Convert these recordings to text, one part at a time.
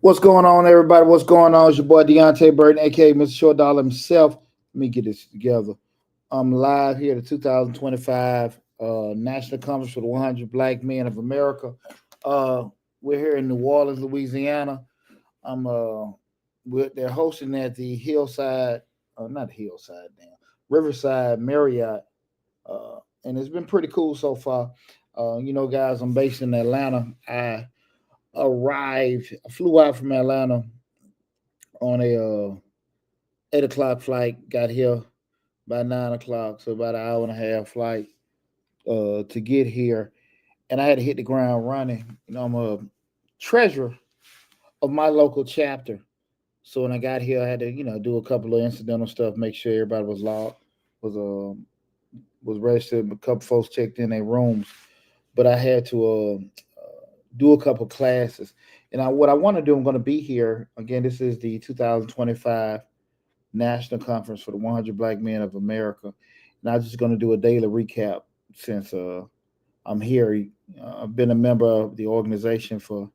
What's going on, everybody? What's going on? It's your boy Deonte Burden, aka Mr. Short Dollar himself. Let me get this together. I'm live here at the 2025 National Conference for the 100 Black Men of America. We're here in New Orleans, Louisiana. They're hosting at the Hillside, not Hillside, damn, Riverside Marriott, and it's been pretty cool so far. Guys, I'm based in Atlanta. I flew out from Atlanta on a 8 o'clock flight, got here by 9 o'clock, so about an hour and a half flight to get here. And I had to hit the ground running. I'm a treasurer of my local chapter. So when I got here, I had to, do a couple of incidental stuff, make sure everybody was logged, was registered. A couple folks checked in their rooms, but I had to do a couple classes. And what I want to do, I'm going to be here again. This is the 2025 National Conference for the 100 Black Men of America, and I'm just going to do a daily recap since I'm here. I've been a member of the organization for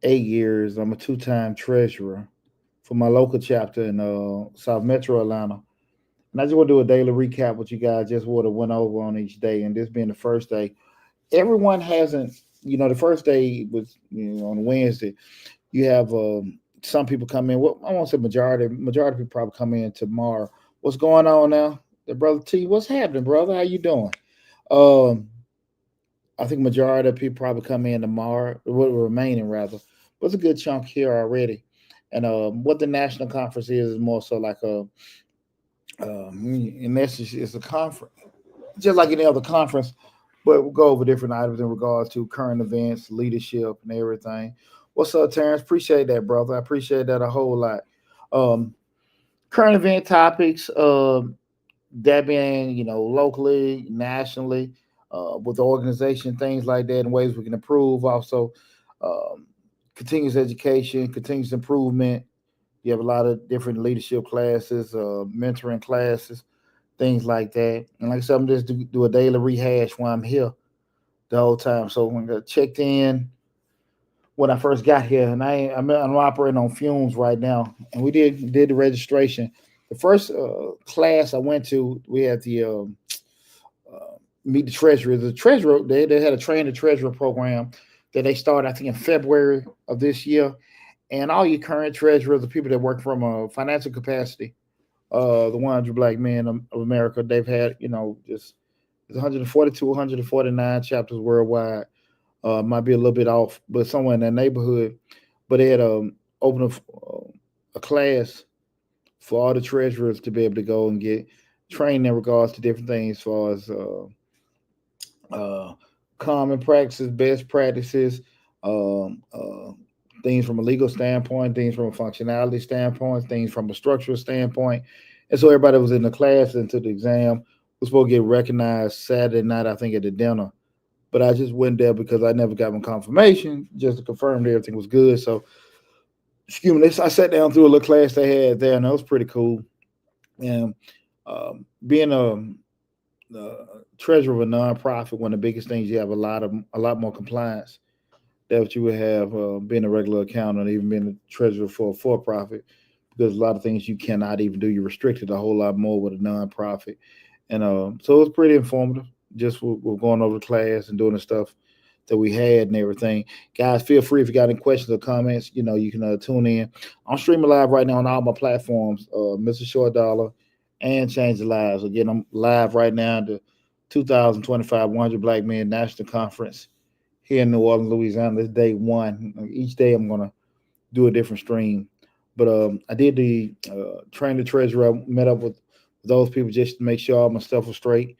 8 years. I'm a two-time treasurer for my local chapter in South Metro Atlanta. And I just want to do a daily recap with you guys, just what I went over on each day. And this being the first day, everyone hasn't, the first day was, on Wednesday. You have some people come in. Well, I won't say majority of people probably come in tomorrow. What's going on now? The brother T, what's happening, brother? How you doing? I think majority of people probably come in tomorrow, remaining rather. But it's a good chunk here already. And what the national conference is more so like in essence, it's a conference, just like any other conference, but we'll go over different items in regards to current events, leadership, and everything. What's up, Terrence? Appreciate that, brother. I appreciate that a whole lot. Current event topics, that being, locally, nationally, with the organization, things like that, and ways we can improve. Also, continuous education, continuous improvement. You have a lot of different leadership classes, mentoring classes, things like that. And like I said, I'm just do a daily rehash while I'm here the whole time. So when I checked in when I first got here, and I'm operating on fumes right now, and we did the registration. The first class I went to, we had the meet the treasurer. The treasurer, they had a train the treasurer program that they started, I think, in February of this year. And all your current treasurers, the people that work from a financial capacity, the 100 Black Men of America, they've had, just It's 142, 149 chapters worldwide. Might be a little bit off, but somewhere in that neighborhood. But they had opened a class for all the treasurers to be able to go and get trained in regards to different things, as far as uh, common practices, best practices, um, uh, things from a legal standpoint, things from a functionality standpoint, things from a structural standpoint. And so everybody was in the class and took the exam was supposed to get recognized Saturday night, I think, at the dinner. But I just went there because I never got my confirmation just to confirm that everything was good. So, excuse me, I sat down through a little class they had there, and that was pretty cool. And being treasurer of a nonprofit, one of the biggest things you have a lot more compliance than what you would have being a regular accountant, even being a treasurer for a for-profit, because a lot of things you cannot even do. You're restricted a whole lot more with a nonprofit, and so it was pretty informative. Just we're going over the class and doing the stuff that we had and everything. Guys, feel free if you got any questions or comments. You can tune in. I'm streaming live right now on all my platforms, Mr. Short Dollar and Change the Lives. Again, I'm live right now at the 2025 100 Black Men National Conference here in New Orleans, Louisiana. This day one. Each day I'm gonna do a different stream. But I did the train the treasurer. I met up with those people just to make sure all my stuff was straight,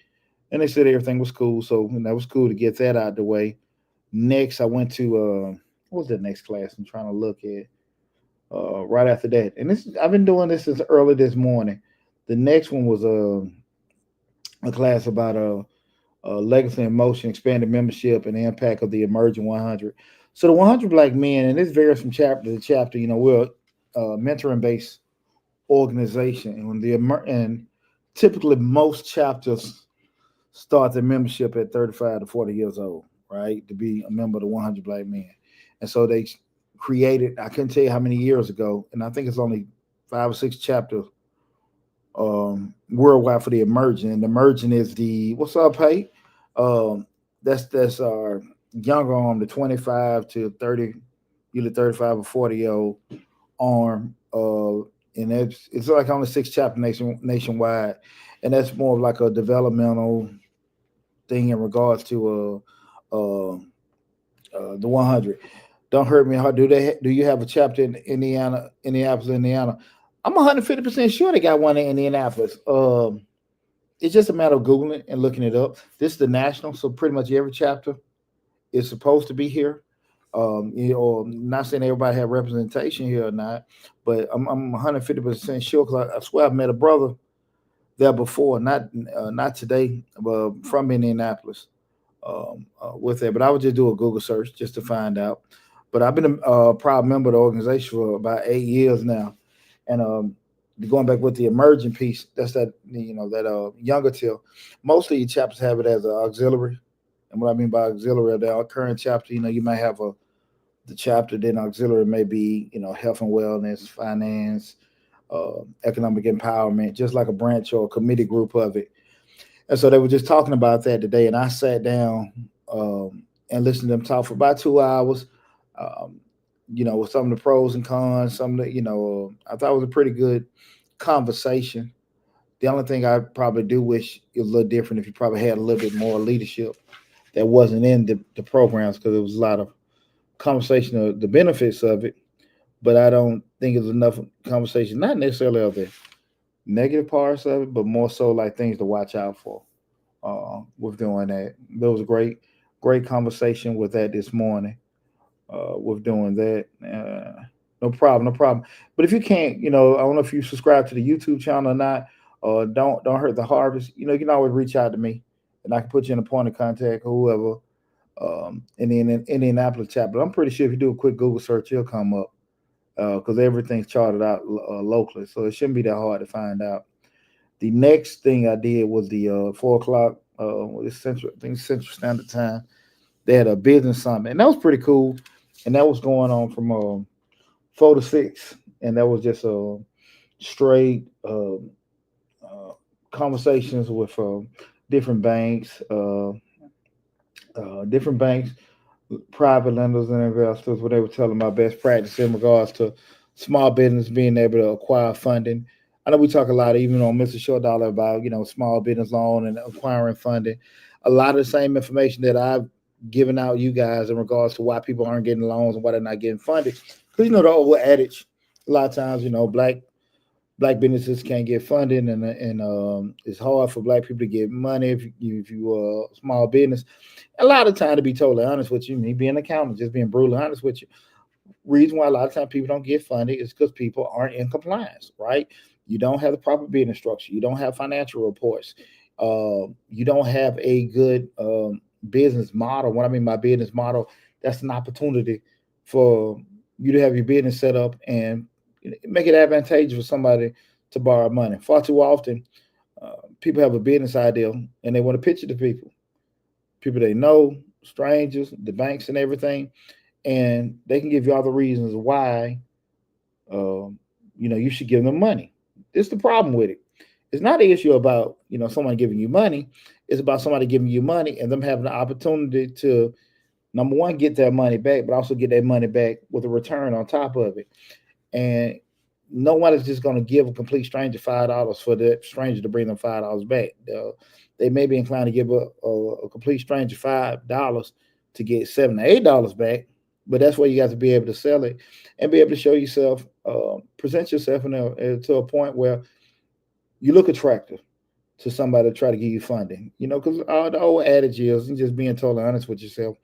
and they said everything was cool. So that was cool to get that out of the way. Next, I went to what was the next class? I'm trying to look at right after that, and this I've been doing this since early this morning. The next one was a class about legacy and motion, expanded membership, and the impact of the emerging 100. So the 100 Black Men, and this varies from chapter to chapter. We're mentoring based organization, and and typically most chapters start their membership at 35 to 40 years old, right? To be a member of the 100 Black Men, and so they created. I couldn't tell you how many years ago, and I think it's only 5 or 6 chapters worldwide for the emerging. And the emerging is the what's up, hey? Um, that's our younger arm, the 25 to 30, either 35 or 40-year old arm. And it's like only 6 chapters nationwide, and that's more of like a developmental thing in regards to the 100. Don't hurt me. How do you have a chapter in Indiana, Indianapolis, Indiana? I'm 150% sure they got one in Indianapolis. It's just a matter of googling and looking it up. This is the national, so pretty much every chapter is supposed to be here. Not saying everybody have representation here or not, but I'm 150% sure because I swear I met a brother there before, not today, but from Indianapolis with that. But I would just do a Google search just to find out. But I've been a proud member of the organization for about 8 years now, and going back with the emerging piece, that's that younger till. Most of your chapters have it as an auxiliary, and what I mean by auxiliary, the current chapter, you might have the chapter, then auxiliary may be health and wellness, finance, economic empowerment, just like a branch or a committee group of it. And so they were just talking about that today, and I sat down and listened to them talk for about 2 hours. Um, with some of the pros and cons, some of the, I thought it was a pretty good conversation. The only thing I probably do wish it was a little different if you probably had a little bit more leadership that wasn't in the programs, because there was a lot of conversation of the benefits of it, but I don't think it's enough conversation, not necessarily of the negative parts of it, but more so like things to watch out for with doing that. There was a great conversation with that this morning with doing that. No problem, no problem. But if you can't, I don't know if you subscribe to the YouTube channel or not, don't hurt the harvest. You can always reach out to me, and I can put you in a point of contact or whoever in the Indianapolis chapter. I'm pretty sure if you do a quick Google search, it'll come up because everything's charted out locally, so it shouldn't be that hard to find out. The next thing I did was the 4 o'clock, Central, I think Central Standard Time. They had a business summit, and that was pretty cool. And that was going on from 4 to 6, and that was just straight conversations with different banks, different banks, private lenders and investors, where they were telling my best practice in regards to small business being able to acquire funding. I know we talk a lot, even on Mr. Short Dollar, about small business loan and acquiring funding. A lot of the same information that I've given out you guys in regards to why people aren't getting loans and why they're not getting funded. Because the old adage, a lot of times, black businesses can't get funding, and it's hard for black people to get money if you small business. A lot of time, to be totally honest with you, me being an accountant, just being brutally honest with you, reason why a lot of times people don't get funded is because people aren't in compliance, right? You don't have the proper business structure. You don't have financial reports. You don't have a good business model. What I mean by business model, that's an opportunity for you to have your business set up and make it advantageous for somebody to borrow money. Far too often, people have a business idea and they want to pitch it to people they know, strangers, the banks, and everything, and they can give you all the reasons why you should give them money. This is the problem with it. It's not an issue about someone giving you money. It's about somebody giving you money and them having the opportunity to, number one, get their money back, but also get their money back with a return on top of it. And no one is just going to give a complete stranger $5 for the stranger to bring them $5 back. They may be inclined to give a complete stranger $5 to get $7 or $8 back, but that's where you got to be able to sell it and be able to show yourself, present yourself to a point where you look attractive to somebody to try to give you funding. Because the old adage is, and just being totally honest with yourself,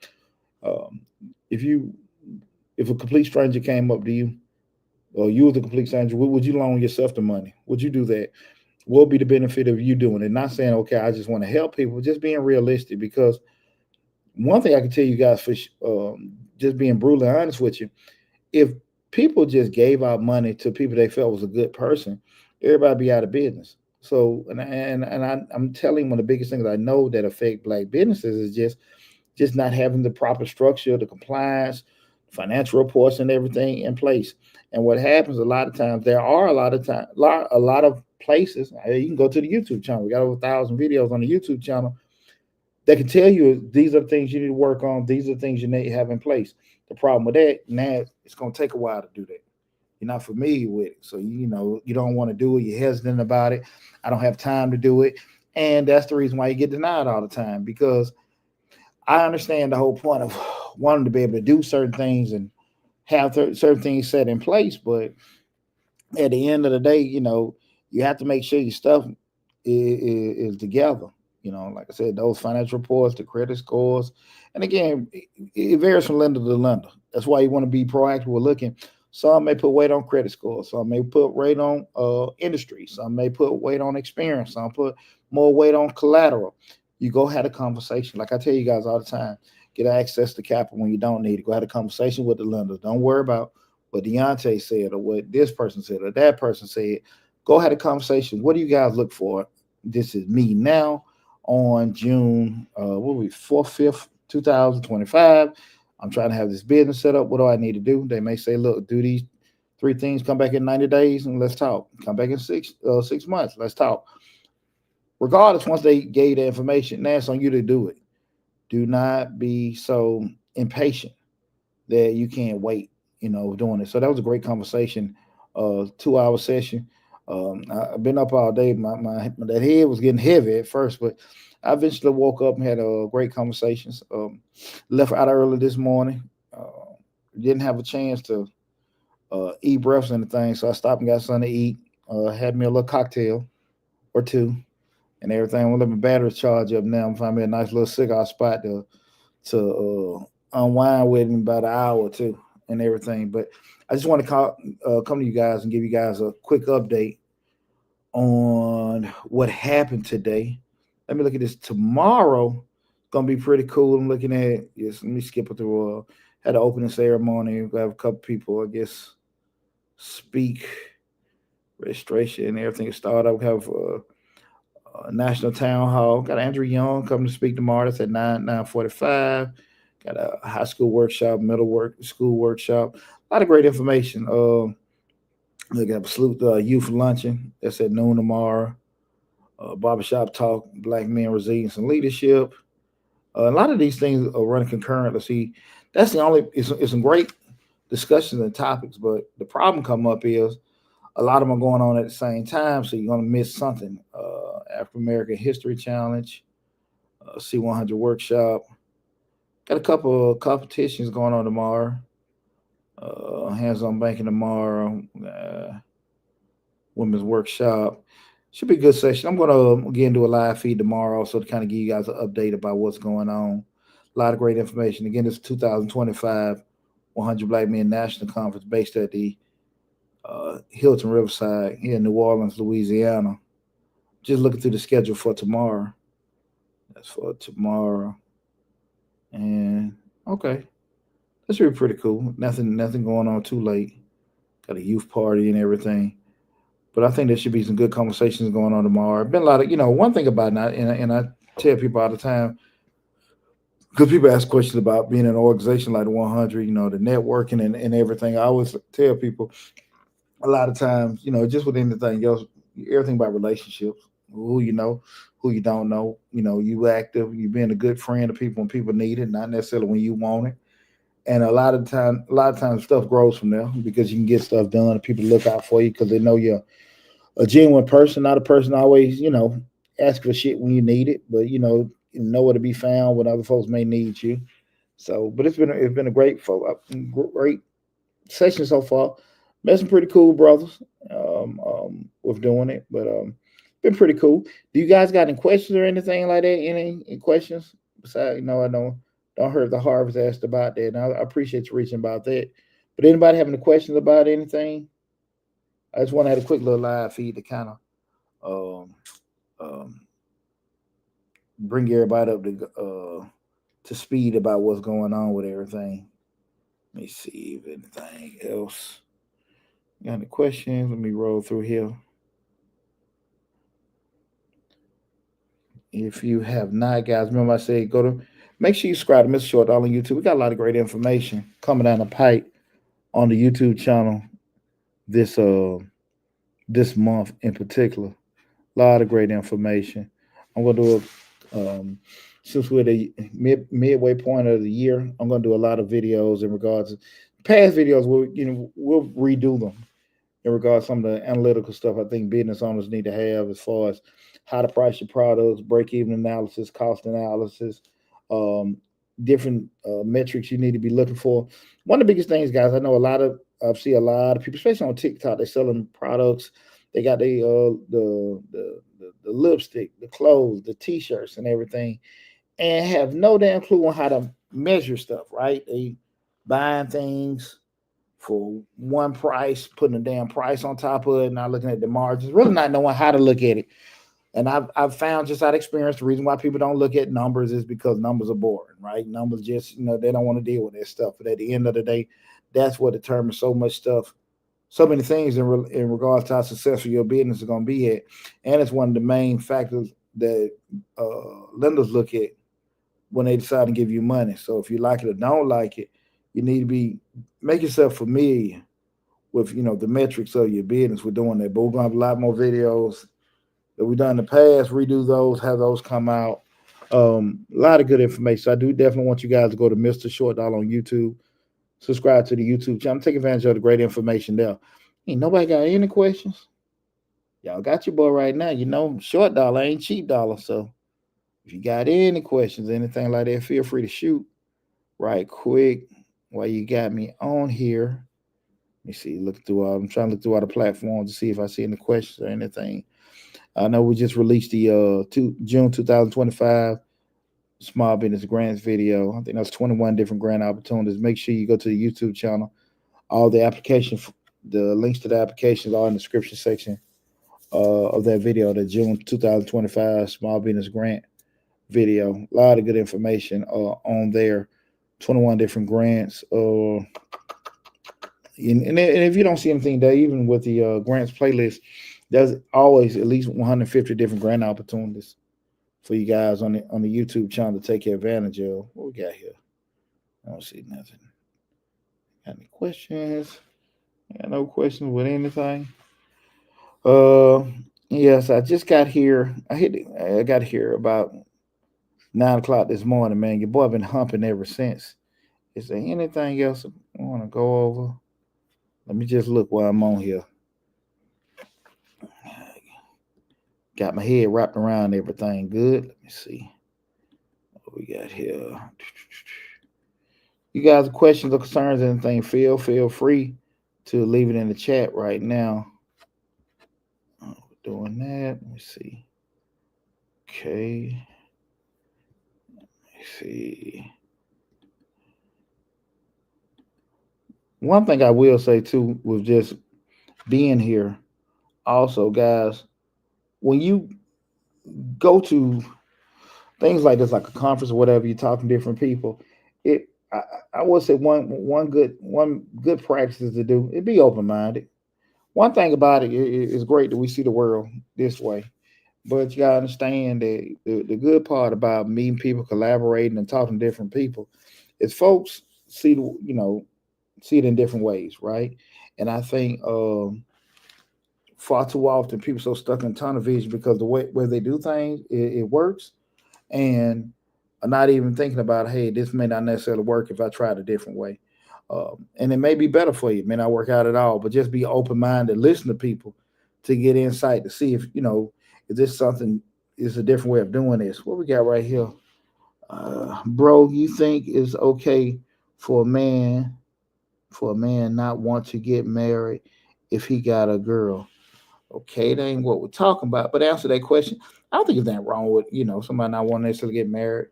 um, if you if a complete stranger came up to you, or you was a complete stranger, would you loan yourself the money? Would you do that? What would be the benefit of you doing it? Not saying, okay, I just want to help people, just being realistic. Because one thing I can tell you guys, for just being brutally honest with you, if people just gave out money to people they felt was a good person, everybody be out of business. So, I'm telling you, one of the biggest things I know that affect black businesses is just not having the proper structure, the compliance, financial reports, and everything in place. And what happens a lot of times, there are a lot of places. You can go to the YouTube channel. We got over 1,000 videos on the YouTube channel that can tell you these are the things you need to work on. These are the things you need to have in place. The problem with that, now it's going to take a while to do that. You're not familiar with it, so you don't want to do it. You're hesitant about it. I don't have time to do it, and that's the reason why you get denied all the time. Because I understand the whole point of wanting to be able to do certain things and have certain things set in place, but at the end of the day, you have to make sure your stuff is together. Like I said, those financial reports, the credit scores, and again, it varies from lender to lender. That's why you want to be proactive with looking. Some may put weight on credit scores. Some may put weight on industry. Some may put weight on experience. Some put more weight on collateral. You go have a conversation. Like I tell you guys all the time, get access to capital when you don't need it. Go have a conversation with the lenders. Don't worry about what Deonte said or what this person said or that person said. Go have a conversation. What do you guys look for? This is me now on June, what were we, 4th, 5th, 2025. I'm trying to have this business set up. What do I need to do? They may say, look, do these 3 things, come back in 90 days and let's talk. Come back in 6 months, let's talk. Regardless, once they gave the information, now it's on you to do it. Do not be so impatient that you can't wait, doing it. So that was a great conversation, 2-hour session. I've been up all day. My that head was getting heavy at first, but I eventually woke up and had a great conversations. Left out early this morning. Didn't have a chance to eat breakfast and anything, so I stopped and got something to eat. Had me a little cocktail or two and everything. I'm gonna let my battery charge up now. I'm find me a nice little cigar spot to unwind with in about an hour or two and everything. But I just want to come to you guys and give you guys a quick update on what happened today. Let me look at this. Tomorrow, it's gonna be pretty cool. I'm looking at, yes. Let me skip it through. Had an opening ceremony. We have a couple people, I guess, speak, registration and everything started. We have National Town Hall. Got Andrew Young coming to speak tomorrow. That's at 9:45. Got a high school workshop, school workshop. A lot of great information. They got a salute youth luncheon. That's at noon tomorrow. Barbershop talk, black men resilience and leadership. A lot of these things are running concurrently. See, that's the only. It's some great discussions and topics, but the problem come up is A lot of them are going on at the same time, so you're gonna miss something. African American History Challenge, C100 Workshop. Got a couple of competitions going on tomorrow. Hands-on banking tomorrow. Women's workshop. Should be a good session. I'm gonna again do a live feed tomorrow, so to kind of give you guys an update about what's going on. A lot of great information. Again, it's 2025 100 Black Men National Conference based at the Hilton Riverside here in New Orleans, Louisiana. Just looking through the schedule for tomorrow. That's for tomorrow. And okay, that should be pretty cool. Nothing going on too late. Got a youth party and everything. But I think there should be some good conversations going on tomorrow. Been a lot of, one thing about that, and I tell people all the time, because people ask questions about being in an organization like the 100, the networking and everything. I always tell people a lot of times, just with anything else, everything about relationships, who you know, who you don't know, you active, you being a good friend to people when people need it, not necessarily when you want it. And a lot of times stuff grows from there because you can get stuff done and people look out for you because they know you're a genuine person, not a person always, ask for shit when you need it, but know where to be found when other folks may need you. So, but it's been a great session so far. Met some pretty cool brothers with doing it, but been pretty cool. Do you guys got any questions or anything like that? Any questions? Besides, I don't heard the Harvest asked about that, and I appreciate you reaching about that. But anybody having any questions about anything? I just want to have a quick little live feed to kind of um, bring everybody up to speed about what's going on with everything. Let me see if anything else. Got any questions? Let me roll through here. If you have not, guys, remember I said make sure you subscribe to Mr. Short Dollar on YouTube. We got a lot of great information coming down the pipe on the YouTube channel this this month in particular. A lot of great information. I'm gonna do since we're the midway point of the year, I'm gonna do a lot of videos in regards to past videos. We'll redo them in regards to some of the analytical stuff I think business owners need to have as far as how to price your products, break even analysis, cost analysis, um, different metrics you need to be looking for. One of the biggest things, guys, I see a lot of people, especially on TikTok, they're selling products. They got the lipstick, the clothes, the t-shirts, and everything, and have no damn clue on how to measure stuff. Right? They buying things for one price, putting a damn price on top of it, not looking at the margins, really not knowing how to look at it. And I've found just out of experience the reason why people don't look at numbers is because numbers are boring, right? Numbers just they don't want to deal with that stuff. But at the end of the day, that's what determines so much stuff, so many things in regards to how successful your business is going to be at, and it's one of the main factors that lenders look at when they decide to give you money. So if you like it or don't like it, you need to make yourself familiar with the metrics of your business. We're doing that, but we're gonna have a lot more videos that we've done in the past. Redo those, have those come out. A lot of good information. So I do definitely want you guys to go to Mr. Short Dollar on YouTube. Subscribe to the YouTube channel. Take advantage of the great information there. Ain't nobody got any questions? Y'all got your boy right now. Short dollar ain't cheap dollar. So if you got any questions, anything like that, feel free to shoot right quick while you got me on here. Let me see. I'm trying to look through all the platforms to see if I see any questions or anything. I know we just released the June 2025 small business grants video. I think that's 21 different grant opportunities. Make sure you go to the YouTube channel. All the links to the applications are in the description section of that video, the June 2025 small business grant video. A lot of good information on there. 21 different grants. And if you don't see anything there, even with the grants playlist, there's always at least 150 different grant opportunities for you guys on the YouTube channel to take advantage of. What we got here? I don't see nothing. Got any questions? Got no questions with anything? Yes, I just got here. I got here about 9 o'clock this morning, man. Your boy been humping ever since. Is there anything else I want to go over? Let me just look while I'm on here. Got my head wrapped around everything good. Let me see what we got here. You guys, questions or concerns, anything, feel free to leave it in the chat right now. Doing that. Let me see. Okay. Let me see. One thing I will say too with just being here, also, guys, when you go to things like this, like a conference or whatever, you're talking to different people. It, I, I would say one good practice is to do. It be open minded. One thing about it's great that we see the world this way, but you gotta understand that the good part about meeting people, collaborating, and talking to different people is folks see it in different ways, right? And I think far too often people so stuck in tunnel vision because the way where they do things, it works, and are not even thinking about, hey, this may not necessarily work if I tried a different way. And it may be better for you, it may not work out at all, but just be open minded, listen to people to get insight to see if, is this something, is a different way of doing this. What we got right here? Bro, you think it's okay for a man not want to get married if he got a girl? Okay, that ain't what we're talking about. But answer that question. I don't think there's anything wrong with somebody not wanting to necessarily get married.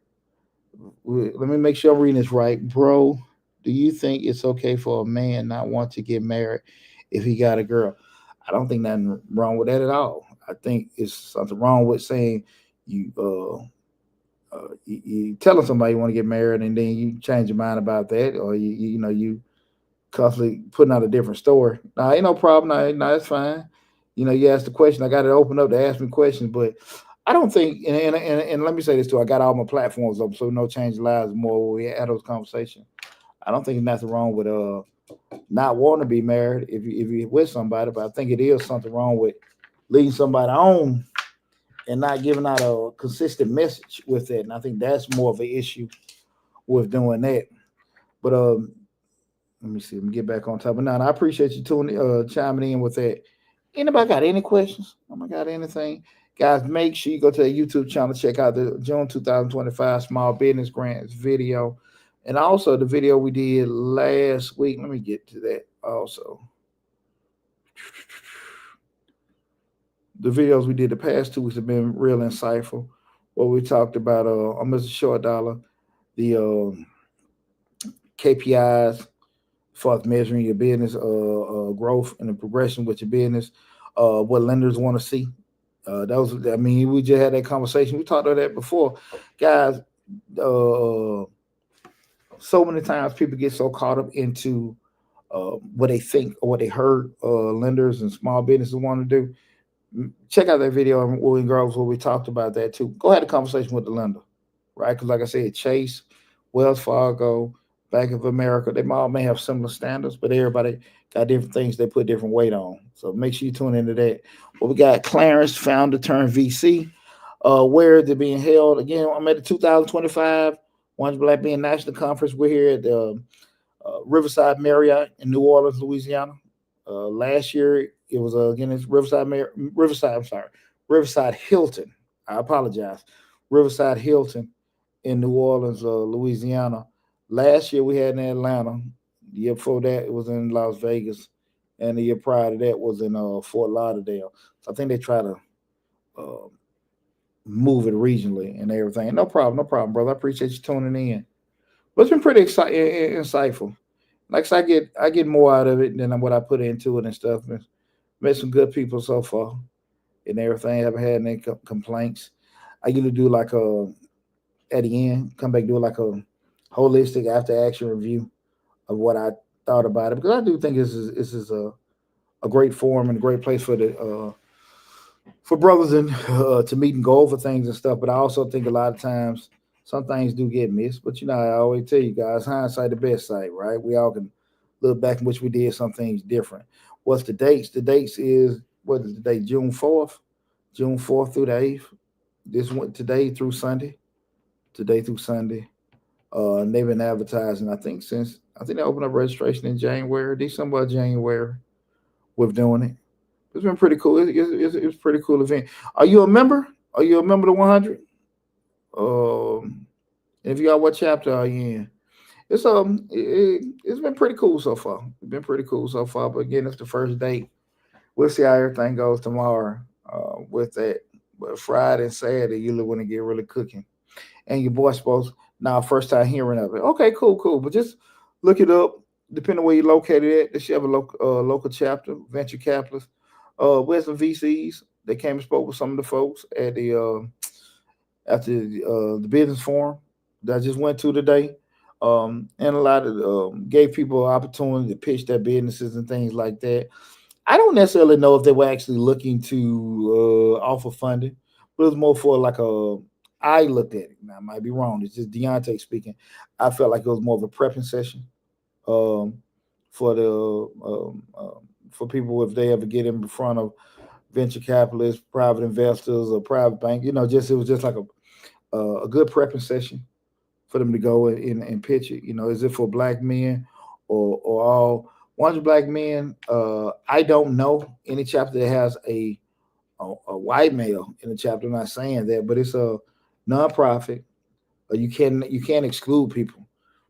Let me make sure I'm reading this right, bro. Do you think it's okay for a man not want to get married if he got a girl? I don't think nothing wrong with that at all. I think it's something wrong with saying you you telling somebody you want to get married and then you change your mind about that, or you constantly putting out a different story. Nah, ain't no problem. Nah, it's fine. You asked the question. I got it open up to ask me questions, but I don't think. And let me say this too. I got all my platforms up, so no change lives more. Where we had those conversations. I don't think there's nothing wrong with not wanting to be married if you with somebody, but I think it is something wrong with leading somebody on and not giving out a consistent message with it. And I think that's more of an issue with doing that. But let me see. Let me get back on top of now. And I appreciate you chiming in with that. Anybody got any questions? Oh my God, anything? Guys, make sure you go to the YouTube channel, check out the June 2025 Small Business Grants video. And also the video we did last week. Let me get to that also. The videos we did the past 2 weeks have been real insightful. What we talked about Mr. Short Dollar, the KPIs for measuring your business growth and the progression with your business, what lenders want to see. We just had that conversation. We talked about that before. Guys, so many times people get so caught up into what they think or what they heard lenders and small businesses want to do. Check out that video on William Groves where we talked about that too. Go ahead a conversation with the lender, right? Because like I said, Chase, Wells Fargo, Bank of America, they all may have similar standards, but everybody got different things they put different weight on. So make sure you tune into that. Well, we got Clarence, founder turned VC. Where they're being held again. I'm at the 2025 One Black Being National Conference. We're here at the Riverside Marriott in New Orleans, Louisiana. Last year it was again it's Riverside. I'm sorry, Riverside Hilton. I apologize, Riverside Hilton in New Orleans, Louisiana. Last year we had in Atlanta. The year before that it was in Las Vegas, and the year prior to that was in Fort Lauderdale. So I think they try to uh, move it regionally and everything. No problem, brother. I appreciate you tuning in. But it's been pretty insightful. Like I said, I get more out of it than what I put into it and stuff. Met some good people so far and everything. Haven't had any complaints. I usually do like at the end, come back do like a holistic after action review of what I thought about it because I do think this is a great forum and a great place for brothers and to meet and go over things and stuff. But I also think a lot of times some things do get missed. But I always tell you guys, hindsight the best sight, right? We all can look back in which we did some things different. What's the dates? The dates is what is the date? June 4th through the 8th. This went today through Sunday. And they've been advertising, I think they opened up registration in January, December or January with doing it. It's been pretty cool. It's a pretty cool event. Are you a member? Are you a member of the 100? If you got, what chapter are you in? It's been pretty cool so far. It's been pretty cool so far. But again, it's the first day. We'll see how everything goes tomorrow with that. But Friday and Saturday, you really want to get really cooking. And your boy supposed now first time hearing of it. Okay, cool, cool. But just look it up. Depending on where you're located at, they should have a local chapter, venture capitalists. Where's some VCs? They came and spoke with some of the folks at the business forum that I just went to today. And a lot of gave people an opportunity to pitch their businesses and things like that. I don't necessarily know if they were actually looking to offer funding, but it was more for like a. I looked at it. Now, I might be wrong. It's just Deonte speaking. I felt like it was more of a prepping session um, for for people if they ever get in front of venture capitalists, private investors, or private bank. Just it was just like a good prepping session for them to go and pitch it. Is it for black men or all 100 black men? I don't know any chapter that has a white male in the chapter. I'm not saying that, but it's a nonprofit. You can't exclude people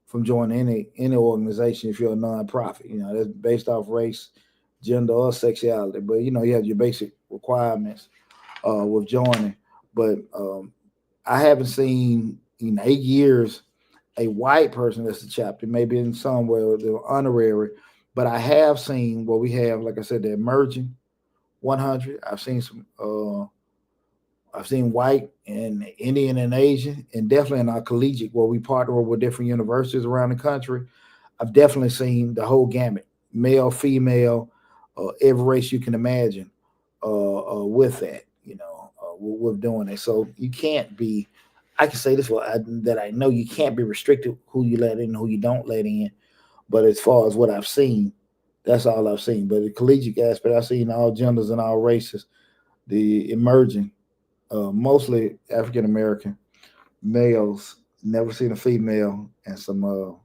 from joining any organization if you're a nonprofit. That's based off race, gender, or sexuality. But you have your basic requirements with joining. But I haven't seen in 8 years a white person that's a chapter. Maybe in somewhere they're honorary, but I have seen what we have. Like I said, the emerging 100. I've seen some. I've seen white and Indian and Asian, and definitely in our collegiate where we partner with different universities around the country. I've definitely seen the whole gamut, male, female, every race you can imagine with that, with doing it. So you can't be, I can say this that I know you can't be restricted who you let in and who you don't let in. But as far as what I've seen, that's all I've seen. But the collegiate aspect, I've seen all genders and all races, the emerging, mostly African American males, never seen a female, and some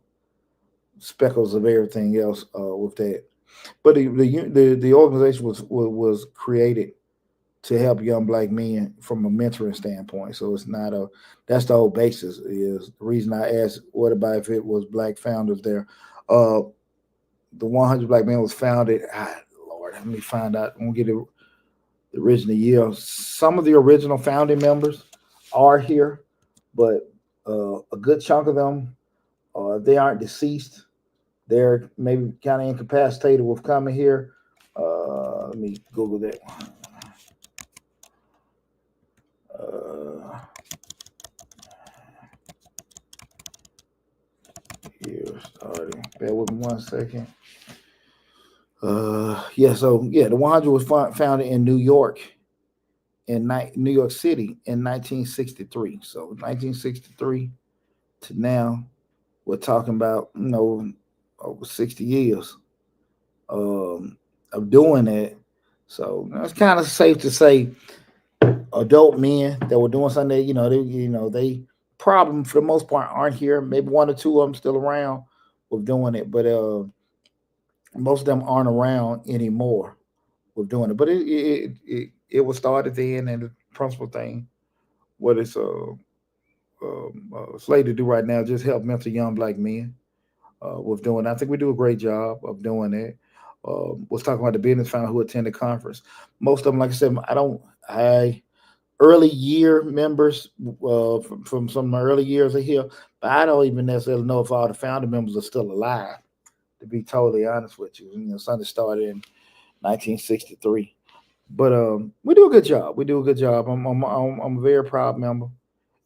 speckles of everything else with that. But the organization was created to help young black men from a mentoring standpoint. So it's not a that's the whole basis. Is the reason I asked what about if it was black founders there. Uh, the 100 Black Men was founded. Lord, let me find out. I'm gonna get the original year. Some of the original founding members are here, but a good chunk of them, they aren't deceased. They're maybe kind of incapacitated with coming here. Let me Google that. Uh, Here starting. Bear with me 1 second. The 100 was founded in New York, in New York City in 1963. So 1963 to now, we're talking about over 60 years of doing that. So it's kind of safe to say adult men that were doing something that they problem for the most part aren't here. Maybe one or two of them still around with doing it, but most of them aren't around anymore with doing it. But it was started then, and the principal thing, what it's slated to do right now, just help mentor young black men with doing it. I think we do a great job of doing it. Was talking about the business founder who attended conference. Most of them, like I said, I early year members from some of my early years are here, but I don't even necessarily know if all the founder members are still alive. To be totally honest with you, something started in 1963, but we do a good job. We do a good job. I'm a very proud member,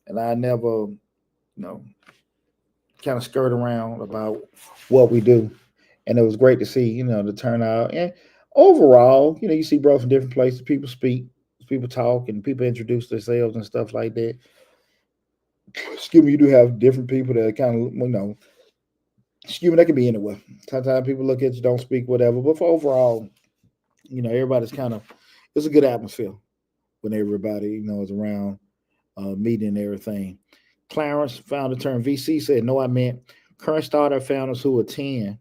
and I never, kind of skirt around about what we do. And it was great to see, the turnout. And overall, you see bros from different places. People speak, people talk, and people introduce themselves and stuff like that. Excuse me, you do have different people that kind of, excuse me, that can be anywhere. Sometimes people look at you, don't speak, whatever. But for overall, everybody's kind of, it's a good atmosphere when everybody, is around meeting and everything. Clarence, founder turned VC, said, no, I meant current startup founders who attend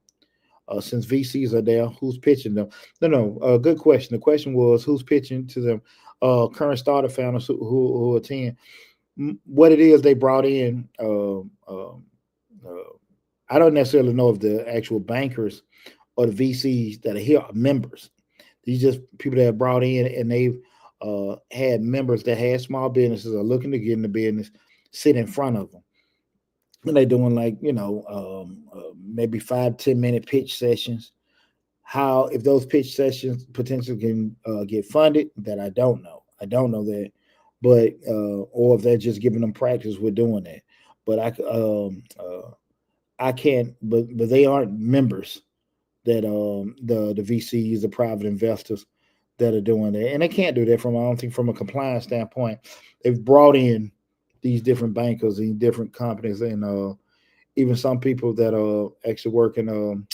Since VCs are there, who's pitching them? No. Good question. The question was who's pitching to them? Current starter founders who attend. What it is they brought in. Uh, I don't necessarily know if the actual bankers or the VCs that are here are members. These just people that are brought in and they've had members that had small businesses are looking to get in the business, sit in front of them. And they're doing like, maybe 5-10 minute pitch sessions. How, if those pitch sessions potentially can get funded, that I don't know. I don't know that. But, or if they're just giving them practice with doing that. But I can't, but they aren't members that the VCs, the private investors that are doing that, and they can't do that from, I don't think, from a compliance standpoint. They've brought in these different bankers and different companies, and even some people that are actually working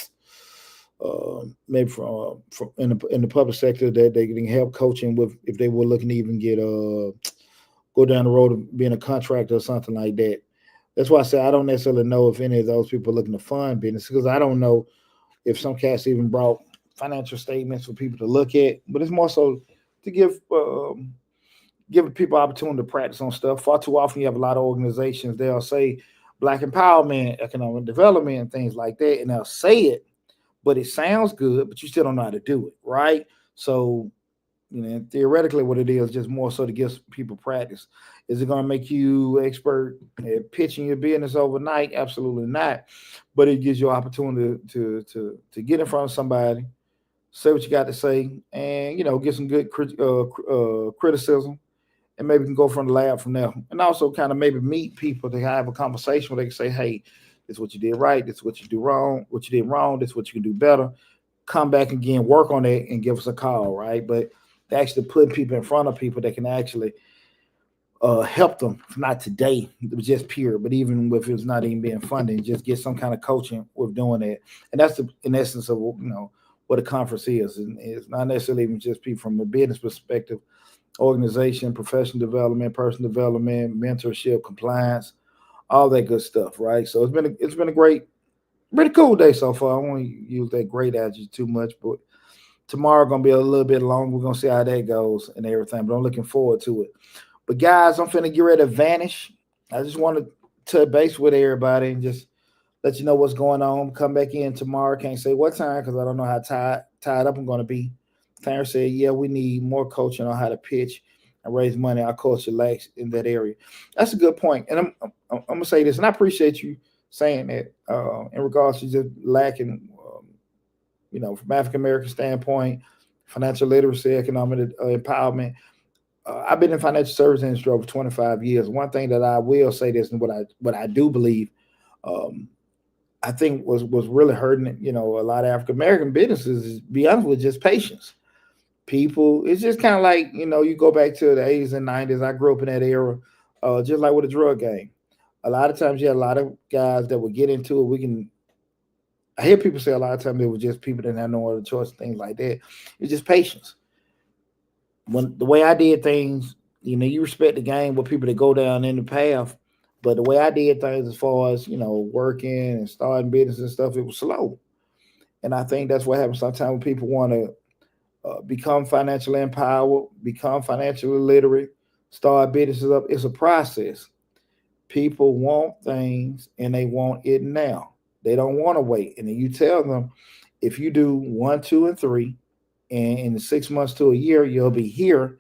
maybe from in the public sector that they can help coaching with if they were looking to even get go down the road of being a contractor or something like that. That's why I say I don't necessarily know if any of those people are looking to fund business because I don't know if some cats even brought financial statements for people to look at, but it's more so to give people opportunity to practice on stuff. Far too often, you have a lot of organizations they'll say Black empowerment, economic development, and things like that, and they'll say it, but it sounds good, but you still don't know how to do it, right? So, theoretically, what it is just more so to give people practice. Is it going to make you expert at pitching your business overnight? Absolutely not. But it gives you an opportunity to get in front of somebody, say what you got to say, and get some good criticism, and maybe can go from the lab from there. And also kind of maybe meet people to have a conversation where they can say, "Hey, this is what you did right. This is what you do wrong. What you did wrong. This is what you can do better. Come back again, work on it, and give us a call." Right, but actually putting people in front of people that can actually help them, not today, it was just pure, but even if it's not even being funded, just get some kind of coaching with doing it. And that's in essence of what a conference is. And it's not necessarily even just people from a business perspective, organization, professional development, personal development, mentorship, compliance, all that good stuff, right? So it's been a pretty cool day so far. I won't use that great adjective too much, but tomorrow gonna be a little bit long. We're gonna see how that goes and everything, but I'm looking forward to it. But guys, I'm finna get ready to vanish. I just want to touch base with everybody and just let you know what's going on. Come back in tomorrow. Can't say what time because I don't know how tied up I'm going to be. Clarence said, "Yeah, we need more coaching on how to pitch and raise money. Our culture lacks in that area." That's a good point. And I'm gonna say this, and I appreciate you saying that in regards to just lacking, from African American standpoint, financial literacy, economic empowerment. I've been in financial service industry over 25 years. One thing that I will say this, and what I do believe, um, I think was really hurting, a lot of African American businesses. Is, be honest with, just patience. People, it's just kind of like you go back to the 80s and 90s. I grew up in that era, just like with a drug game. A lot of times, you had a lot of guys that would get into it. I hear people say a lot of times it was just people that didn't have no other choice, things like that. It's just patience. When the way I did things, you respect the game with people that go down in the path. But the way I did things as far as, working and starting business and stuff, it was slow. And I think that's what happens sometimes when people want to become financially empowered, become financially literate, start businesses up. It's a process. People want things and they want it now. They don't want to wait. And then you tell them if you do 1, 2, and 3, and in 6 months to a year, you'll be here,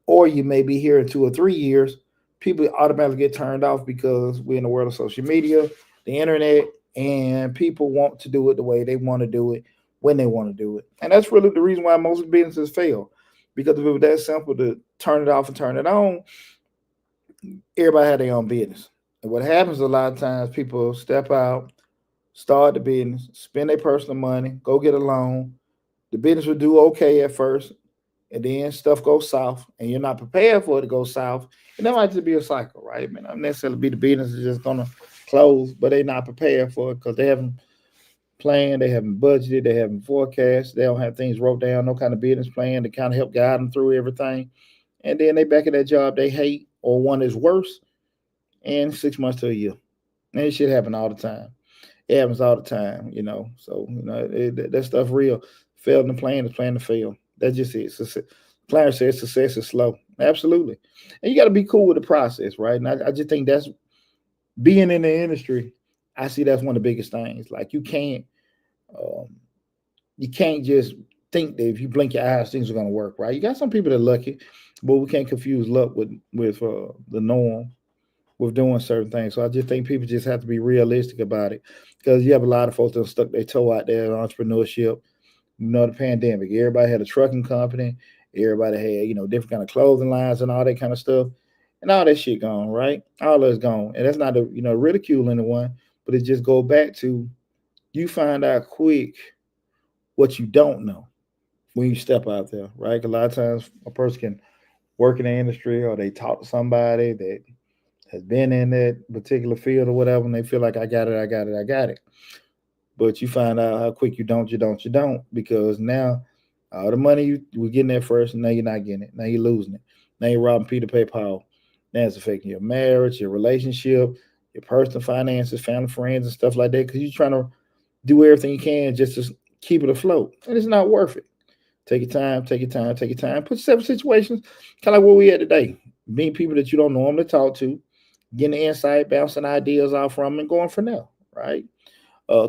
or you may be here in 2 or 3 years. People automatically get turned off because we're in the world of social media, the internet, and people want to do it the way they want to do it when they want to do it. And that's really the reason why most businesses fail. Because if it was that simple to turn it off and turn it on, everybody had their own business. And what happens a lot of times, people step out, start the business, spend their personal money, go get a loan. The business will do okay at first, and then stuff goes south, and you're not prepared for it to go south. And that might just be a cycle, right? I mean, not necessarily be the business is just gonna close, but they're not prepared for it because they haven't planned, they haven't budgeted, they haven't forecast, they don't have things wrote down, no kind of business plan to kind of help guide them through everything. And then they back at that job they hate or one is worse in 6 months to a year. And it should happen all the time. It happens all the time, So that stuff real. Failing the plan is plan to fail. That's just it. Clarence says success is slow. Absolutely, and you got to be cool with the process, right? And I just think that's being in the industry. I see that's one of the biggest things. Like um, you can't just think that if you blink your eyes, things are going to work, right? You got some people that are lucky, but we can't confuse luck with the norm with doing certain things. So I just think people just have to be realistic about it because you have a lot of folks that have stuck their toe out there in entrepreneurship. The pandemic, everybody had a trucking company, everybody had different kind of clothing lines and all that kind of stuff, and all that shit gone, right? All that's gone, and that's not to ridicule anyone, but it just go back to you find out quick what you don't know when you step out there, right? 'Cause a lot of times a person can work in the industry or they talk to somebody that has been in that particular field or whatever, and they feel like I got it, I got it, I got it. But you find out how quick you don't, because now all the money you were getting there first, and now you're not getting it. Now you're losing it. Now you're robbing Peter to pay Paul. Now it's affecting your marriage, your relationship, your personal finances, family, friends, and stuff like that. Because you're trying to do everything you can just to keep it afloat, and it's not worth it. Take your time, take your time, take your time. Put yourself in situations kind of like where we at today. Meeting people that you don't normally talk to, getting the insight, bouncing ideas off from, and going from there, right?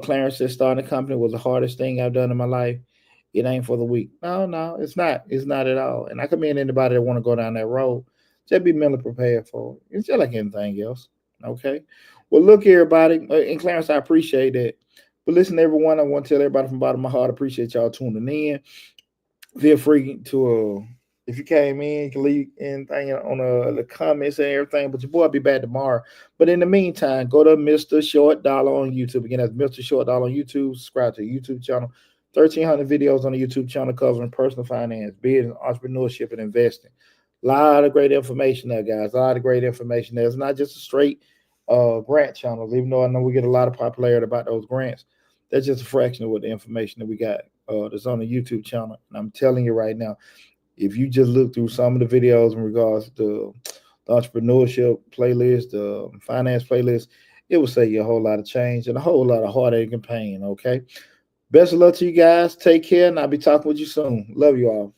Clarence said starting a company was the hardest thing I've done in my life. It ain't for the weak. No, no, it's not. It's not at all. And I commend anybody that want to go down that road. Just be mentally prepared for it. It's just like anything else. Okay. Well, look, everybody, and Clarence, I appreciate that. But listen, everyone, I want to tell everybody from the bottom of my heart, I appreciate y'all tuning in. Feel free to if you came in, you can leave anything on the comments and everything. But your boy will be back tomorrow. But in the meantime, go to Mr. Short Dollar on YouTube. Again, that's Mr. Short Dollar on YouTube. Subscribe to the YouTube channel. 1,300 videos on the YouTube channel covering personal finance, business, entrepreneurship, and investing. A lot of great information there, guys. A lot of great information there. It's not just a straight grant channel, even though I know we get a lot of popularity about those grants. That's just a fraction of what the information that we got that's on the YouTube channel. And I'm telling you right now, if you just look through some of the videos in regards to the entrepreneurship playlist, the finance playlist, it will save you a whole lot of change and a whole lot of heartache and pain. Okay. Best of luck to you guys. Take care, and I'll be talking with you soon. Love you all.